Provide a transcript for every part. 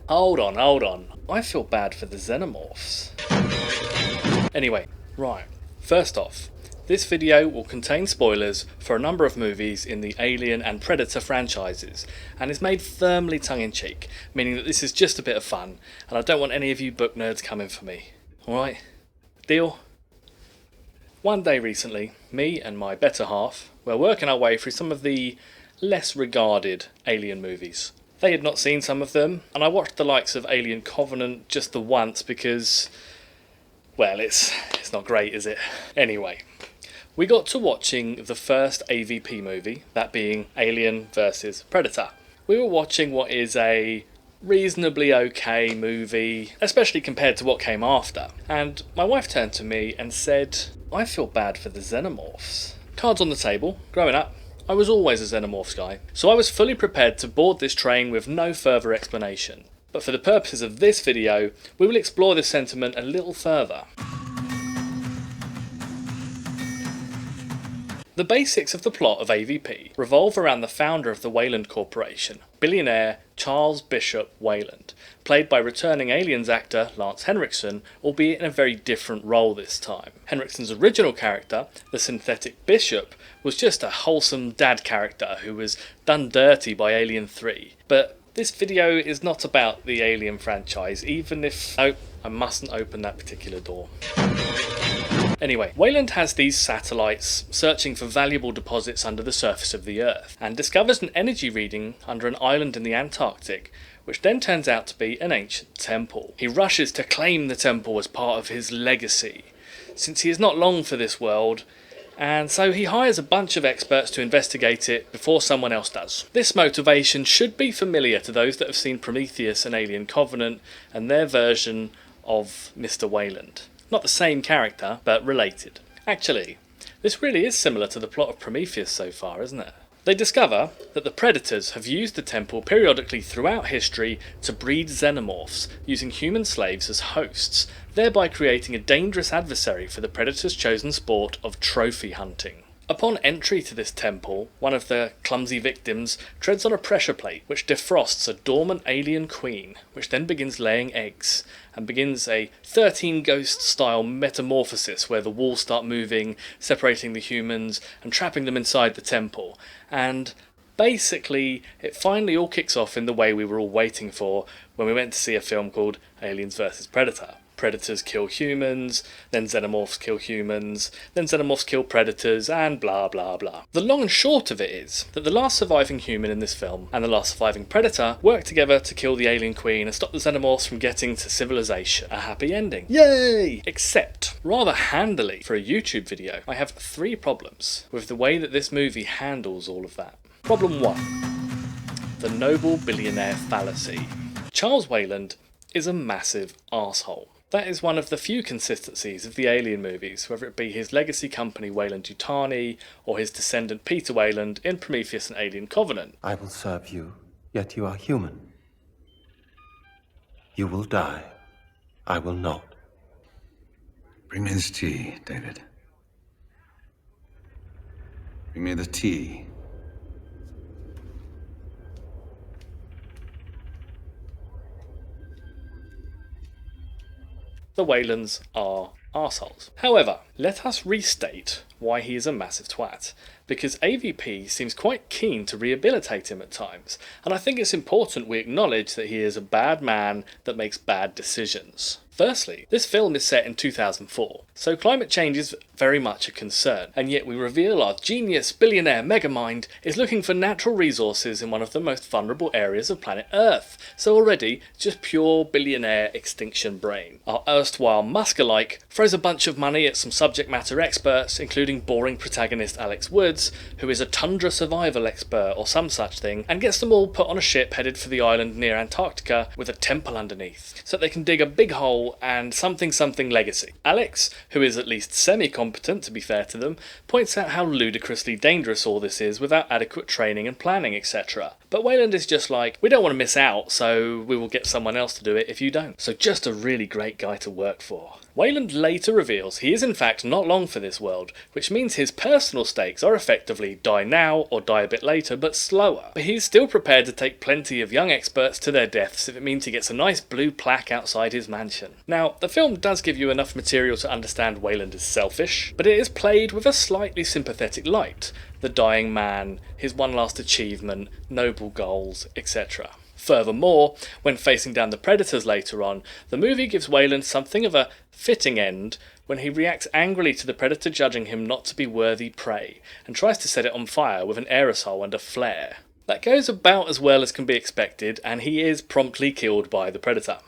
Hold on. I feel bad for the Xenomorphs. Anyway, right. First off, this video will contain spoilers for a number of movies in the Alien and Predator franchises, and is made firmly tongue-in-cheek, meaning that this is just a bit of fun, and I don't want any of you book nerds coming for me. Alright? Deal? One day recently, me and my better half were working our way through some of the less regarded Alien movies. They had not seen some of them, and I watched the likes of Alien Covenant just the once because, well, it's not great, is it? Anyway, we got to watching the first AVP movie, that being Alien vs Predator. We were watching what is a reasonably okay movie, especially compared to what came after, and my wife turned to me and said, I feel bad for the Xenomorphs. Cards on the table. Growing up, I was always a Xenomorphs guy, so I was fully prepared to board this train with no further explanation. But for the purposes of this video, we will explore this sentiment a little further. The basics of the plot of AVP revolve around the founder of the Weyland Corporation, Billionaire Charles Bishop Weyland, played by returning Aliens actor Lance Henriksen, albeit in a very different role this time. Henriksen's original character, the synthetic Bishop, was just a wholesome dad character who was done dirty by Alien 3. But this video is not about the Alien franchise, even if... Oh, I mustn't open that particular door. Anyway, Weyland has these satellites searching for valuable deposits under the surface of the Earth, and discovers an energy reading under an island in the Antarctic, which then turns out to be an ancient temple. He rushes to claim the temple as part of his legacy, since he is not long for this world, and so he hires a bunch of experts to investigate it before someone else does. This motivation should be familiar to those that have seen Prometheus and Alien Covenant and their version of Mr. Weyland. Not the same character, but related. Actually, this really is similar to the plot of Prometheus so far, isn't it? They discover that the Predators have used the temple periodically throughout history to breed Xenomorphs, using human slaves as hosts, thereby creating a dangerous adversary for the Predators' chosen sport of trophy hunting. Upon entry to this temple, one of the clumsy victims treads on a pressure plate which defrosts a dormant alien queen, which then begins laying eggs, and begins a 13 Ghosts style metamorphosis where the walls start moving, separating the humans and trapping them inside the temple. And basically, it finally all kicks off in the way we were all waiting for when we went to see a film called Aliens vs Predator. Predators kill humans, then Xenomorphs kill humans, then Xenomorphs kill predators, and blah blah blah. The long and short of it is that the last surviving human in this film and the last surviving predator work together to kill the alien queen and stop the Xenomorphs from getting to civilization. A happy ending. Yay! Except, rather handily for a YouTube video, I have 3 problems with the way that this movie handles all of that. Problem 1. The noble billionaire fallacy. Charles Weyland is a massive arsehole. That is one of the few consistencies of the Alien movies, whether it be his legacy company Weyland-Yutani or his descendant Peter Weyland in Prometheus and Alien Covenant. I will serve you, yet you are human. You will die. I will not. Bring me this tea, David. Bring me the tea. The Weylands are arseholes. However, let us restate why he is a massive twat, because AVP seems quite keen to rehabilitate him at times, and I think it's important we acknowledge that he is a bad man that makes bad decisions. Firstly, this film is set in 2004, so climate change is very much a concern, and yet we reveal our genius billionaire megamind is looking for natural resources in one of the most vulnerable areas of planet Earth, so already just pure billionaire extinction brain. Our erstwhile Musk-alike throws a bunch of money at some subject matter experts, including boring protagonist Alex Woods, who is a tundra survival expert or some such thing, and gets them all put on a ship headed for the island near Antarctica with a temple underneath, so that they can dig a big hole and something legacy. Alex, who is at least semi-competent to be fair to them, points out how ludicrously dangerous all this is without adequate training and planning, etc. But Weyland is just like, we don't want to miss out, so we will get someone else to do it if you don't. So just a really great guy to work for. Weyland later reveals he is in fact not long for this world, which means his personal stakes are effectively die now or die a bit later, but slower. But he's still prepared to take plenty of young experts to their deaths if it means he gets a nice blue plaque outside his mansion. Now, the film does give you enough material to understand Weyland is selfish, but it is played with a slightly sympathetic light. The dying man, his one last achievement, noble goals, etc. Furthermore, when facing down the predators later on, the movie gives Weyland something of a fitting end when he reacts angrily to the predator judging him not to be worthy prey, and tries to set it on fire with an aerosol and a flare. That goes about as well as can be expected, and he is promptly killed by the predator.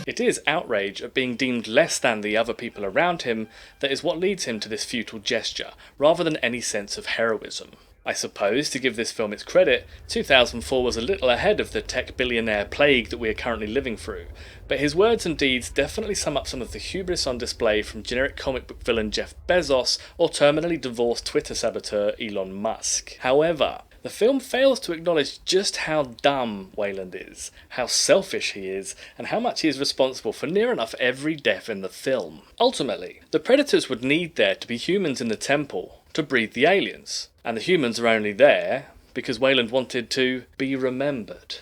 It is outrage at being deemed less than the other people around him that is what leads him to this futile gesture, rather than any sense of heroism. I suppose, to give this film its credit, 2004 was a little ahead of the tech billionaire plague that we are currently living through, but his words and deeds definitely sum up some of the hubris on display from generic comic book villain Jeff Bezos or terminally divorced Twitter saboteur Elon Musk. However, the film fails to acknowledge just how dumb Weyland is, how selfish he is, and how much he is responsible for near enough every death in the film. Ultimately, the predators would need there to be humans in the temple to breed the aliens, and the humans are only there because Weyland wanted to be remembered.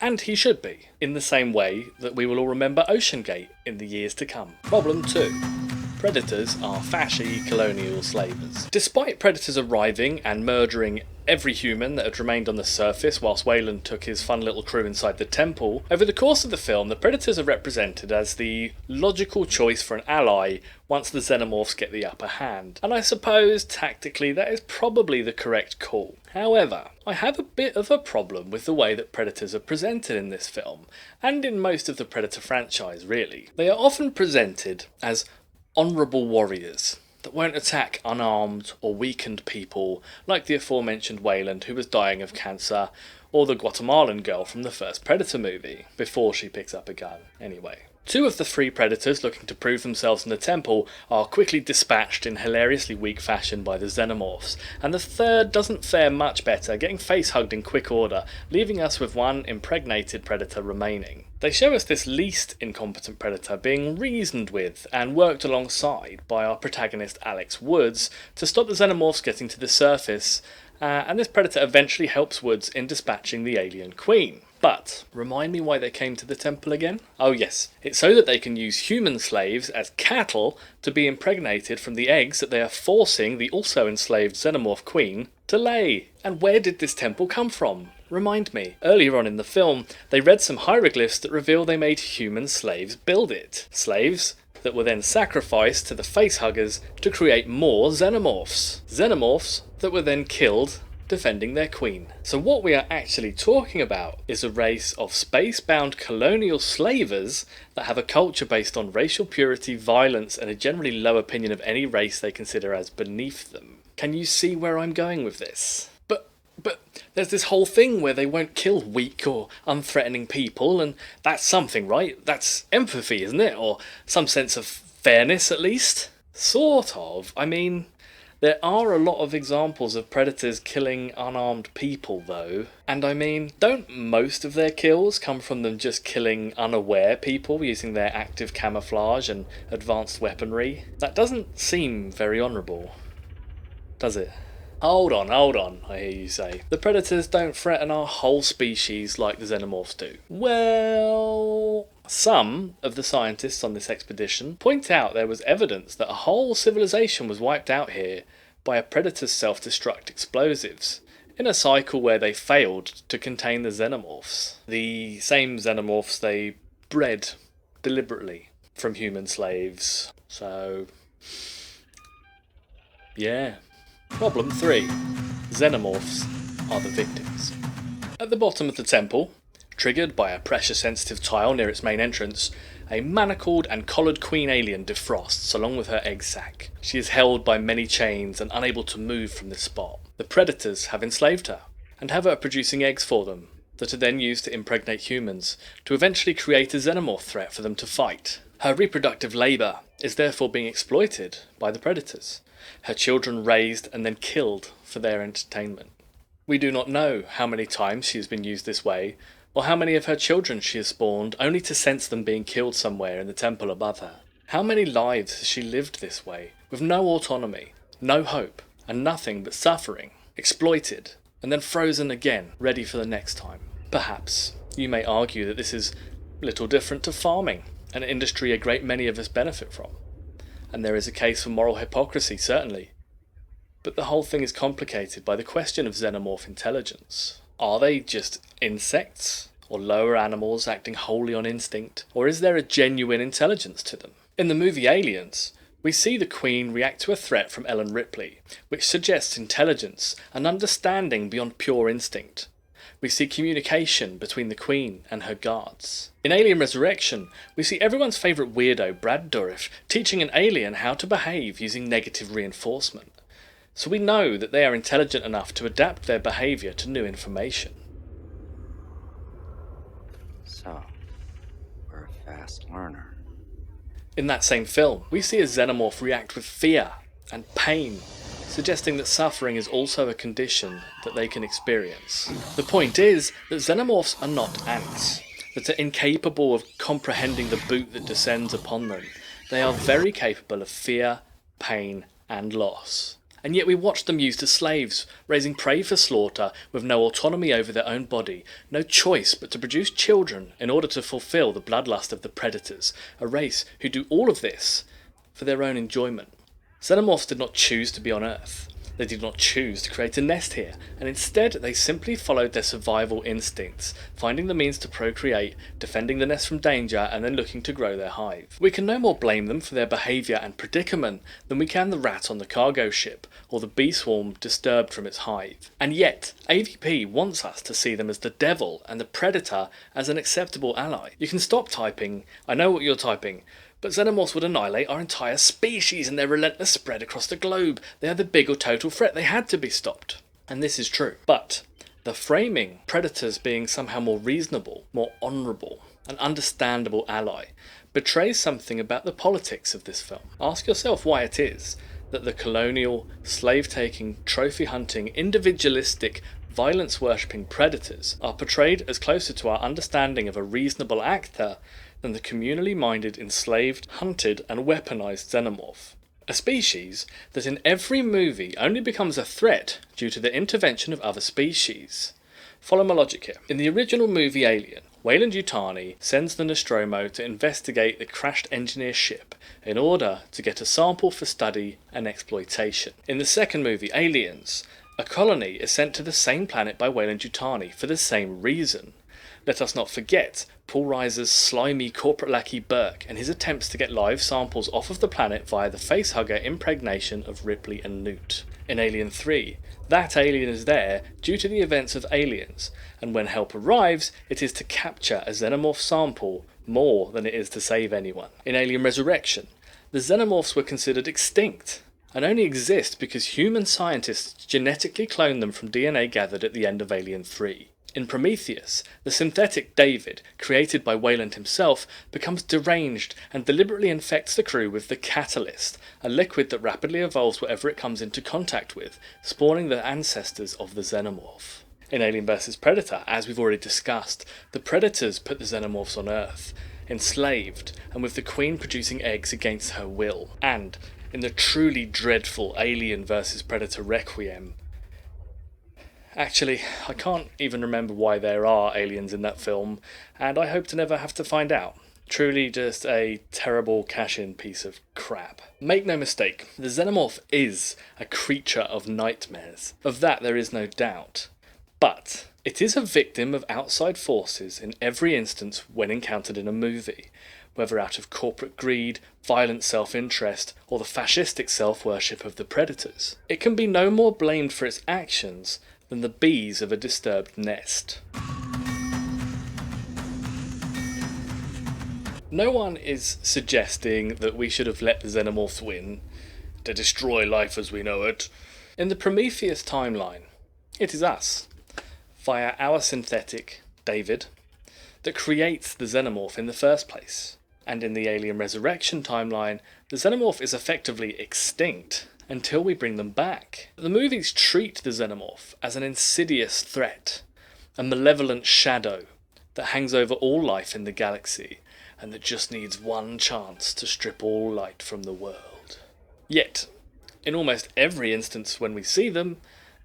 And he should be, in the same way that we will all remember Ocean Gate in the years to come. Problem 2. Predators are fashy colonial slavers. Despite predators arriving and murdering every human that had remained on the surface whilst Weyland took his fun little crew inside the temple, over the course of the film the predators are represented as the logical choice for an ally once the Xenomorphs get the upper hand. And I suppose tactically that is probably the correct call. However, I have a bit of a problem with the way that predators are presented in this film, and in most of the Predator franchise really. They are often presented as honourable warriors that won't attack unarmed or weakened people like the aforementioned Weyland who was dying of cancer, or the Guatemalan girl from the first Predator movie, before she picks up a gun, anyway. 2 of the 3 predators looking to prove themselves in the temple are quickly dispatched in hilariously weak fashion by the Xenomorphs, and the 3rd doesn't fare much better, getting face-hugged in quick order, leaving us with 1 impregnated predator remaining. They show us this least incompetent predator being reasoned with and worked alongside by our protagonist Alex Woods to stop the Xenomorphs getting to the surface, and this predator eventually helps Woods in dispatching the alien queen. But, remind me why they came to the temple again? Oh yes, it's so that they can use human slaves as cattle to be impregnated from the eggs that they are forcing the also enslaved Xenomorph queen to lay. And where did this temple come from? Remind me. Earlier on in the film, they read some hieroglyphs that reveal they made human slaves build it. Slaves that were then sacrificed to the facehuggers to create more Xenomorphs. Xenomorphs that were then killed defending their queen. So what we are actually talking about is a race of space-bound colonial slavers that have a culture based on racial purity, violence, and a generally low opinion of any race they consider as beneath them. Can you see where I'm going with this? But there's this whole thing where they won't kill weak or unthreatening people, and that's something, right? That's empathy, isn't it? Or some sense of fairness, at least? Sort of. I mean, there are a lot of examples of predators killing unarmed people, though. And I mean, don't most of their kills come from them just killing unaware people using their active camouflage and advanced weaponry? That doesn't seem very honourable, does it? Hold on, I hear you say. The predators don't threaten our whole species like the Xenomorphs do. Well, some of the scientists on this expedition point out there was evidence that a whole civilization was wiped out here by a predator's self-destruct explosives, in a cycle where they failed to contain the Xenomorphs. The same Xenomorphs they bred deliberately from human slaves. So, yeah. Problem 3. Xenomorphs are the victims. At the bottom of the temple, triggered by a pressure-sensitive tile near its main entrance, a manacled and collared queen alien defrosts along with her egg sac. She is held by many chains and unable to move from this spot. The predators have enslaved her, and have her producing eggs for them, that are then used to impregnate humans, to eventually create a xenomorph threat for them to fight. Her reproductive labour is therefore being exploited by the predators, her children raised and then killed for their entertainment. We do not know how many times she has been used this way, or how many of her children she has spawned only to sense them being killed somewhere in the temple above her. How many lives has she lived this way, with no autonomy, no hope, and nothing but suffering, exploited, and then frozen again, ready for the next time? Perhaps you may argue that this is little different to farming, an industry a great many of us benefit from. And there is a case for moral hypocrisy, certainly. But the whole thing is complicated by the question of xenomorph intelligence. Are they just insects, or lower animals acting wholly on instinct, or is there a genuine intelligence to them? In the movie Aliens, we see the Queen react to a threat from Ellen Ripley, which suggests intelligence and understanding beyond pure instinct. We see communication between the Queen and her guards. In Alien Resurrection, we see everyone's favourite weirdo, Brad Dourif, teaching an alien how to behave using negative reinforcement. So we know that they are intelligent enough to adapt their behaviour to new information. So, we're a fast learner. In that same film, we see a xenomorph react with fear and pain, suggesting that suffering is also a condition that they can experience. The point is that xenomorphs are not ants, that are incapable of comprehending the boot that descends upon them. They are very capable of fear, pain, and loss. And yet we watch them used as slaves, raising prey for slaughter with no autonomy over their own body, no choice but to produce children in order to fulfill the bloodlust of the predators, a race who do all of this for their own enjoyment. Xenomorphs did not choose to be on Earth. They did not choose to create a nest here, and instead they simply followed their survival instincts, finding the means to procreate, defending the nest from danger, and then looking to grow their hive. We can no more blame them for their behaviour and predicament than we can the rat on the cargo ship, or the bee swarm disturbed from its hive. And yet, AVP wants us to see them as the devil and the predator as an acceptable ally. You can stop typing, I know what you're typing, but xenomorphs would annihilate our entire species in their relentless spread across the globe. They are the big or total threat. They had to be stopped. And this is true. But the framing, predators being somehow more reasonable, more honourable, an understandable ally, betrays something about the politics of this film. Ask yourself why it is that the colonial, slave-taking, trophy-hunting, individualistic, violence-worshipping predators are portrayed as closer to our understanding of a reasonable actor than the communally minded, enslaved, hunted and weaponized xenomorph. A species that in every movie only becomes a threat due to the intervention of other species. Follow my logic here. In the original movie Alien, Weyland-Yutani sends the Nostromo to investigate the crashed engineer ship in order to get a sample for study and exploitation. In the second movie Aliens, a colony is sent to the same planet by Weyland-Yutani for the same reason. Let us not forget Paul Reiser's slimy corporate lackey Burke and his attempts to get live samples off of the planet via the facehugger impregnation of Ripley and Newt. In Alien 3, that alien is there due to the events of Aliens, and when help arrives, it is to capture a xenomorph sample more than it is to save anyone. In Alien Resurrection, the xenomorphs were considered extinct, and only exist because human scientists genetically cloned them from DNA gathered at the end of Alien 3. In Prometheus, the synthetic David, created by Weyland himself, becomes deranged and deliberately infects the crew with the catalyst, a liquid that rapidly evolves whatever it comes into contact with, spawning the ancestors of the xenomorph. In Alien vs Predator, as we've already discussed, the predators put the xenomorphs on Earth, enslaved, and with the Queen producing eggs against her will. And, in the truly dreadful Alien vs Predator Requiem, actually, I can't even remember why there are aliens in that film, and I hope to never have to find out. Truly just a terrible cash-in piece of crap. Make no mistake, the xenomorph is a creature of nightmares. Of that there is no doubt. But it is a victim of outside forces in every instance when encountered in a movie, whether out of corporate greed, violent self-interest, or the fascistic self-worship of the predators. It can be no more blamed for its actions than the bees of a disturbed nest. No one is suggesting that we should have let the xenomorphs win, to destroy life as we know it. In the Prometheus timeline, it is us, via our synthetic, David, that creates the xenomorph in the first place. And in the Alien Resurrection timeline, the xenomorph is effectively extinct until we bring them back. The movies treat the xenomorph as an insidious threat, a malevolent shadow that hangs over all life in the galaxy, and that just needs one chance to strip all light from the world. Yet, in almost every instance when we see them,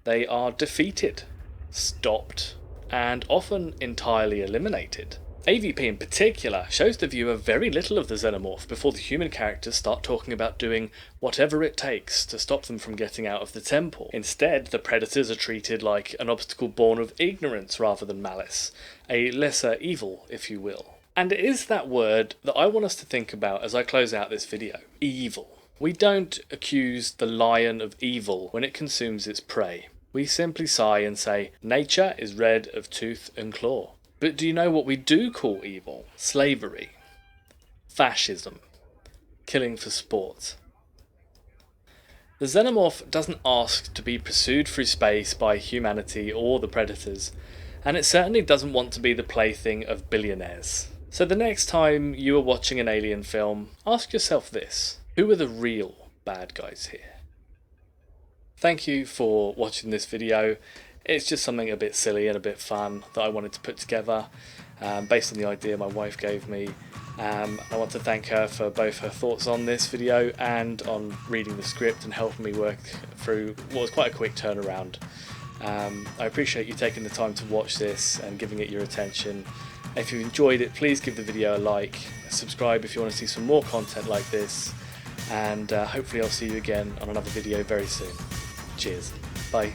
they are defeated, stopped, and often entirely eliminated. AVP in particular shows the viewer very little of the Xenomorph before the human characters start talking about doing whatever it takes to stop them from getting out of the temple. Instead, the predators are treated like an obstacle born of ignorance rather than malice, a lesser evil, if you will. And it is that word that I want us to think about as I close out this video. Evil. We don't accuse the lion of evil when it consumes its prey. We simply sigh and say, nature is red of tooth and claw. But do you know what we do call evil? Slavery, fascism, killing for sport. The Xenomorph doesn't ask to be pursued through space by humanity or the predators, and it certainly doesn't want to be the plaything of billionaires. So the next time you are watching an alien film, ask yourself this: who are the real bad guys here? Thank you for watching this video. It's just something a bit silly and a bit fun that I wanted to put together based on the idea my wife gave me. I want to thank her for both her thoughts on this video and on reading the script and helping me work through what was quite a quick turnaround. I appreciate you taking the time to watch this and giving it your attention. If you enjoyed it, please give the video a like, subscribe if you want to see some more content like this, and hopefully I'll see you again on another video very soon. Cheers. Bye.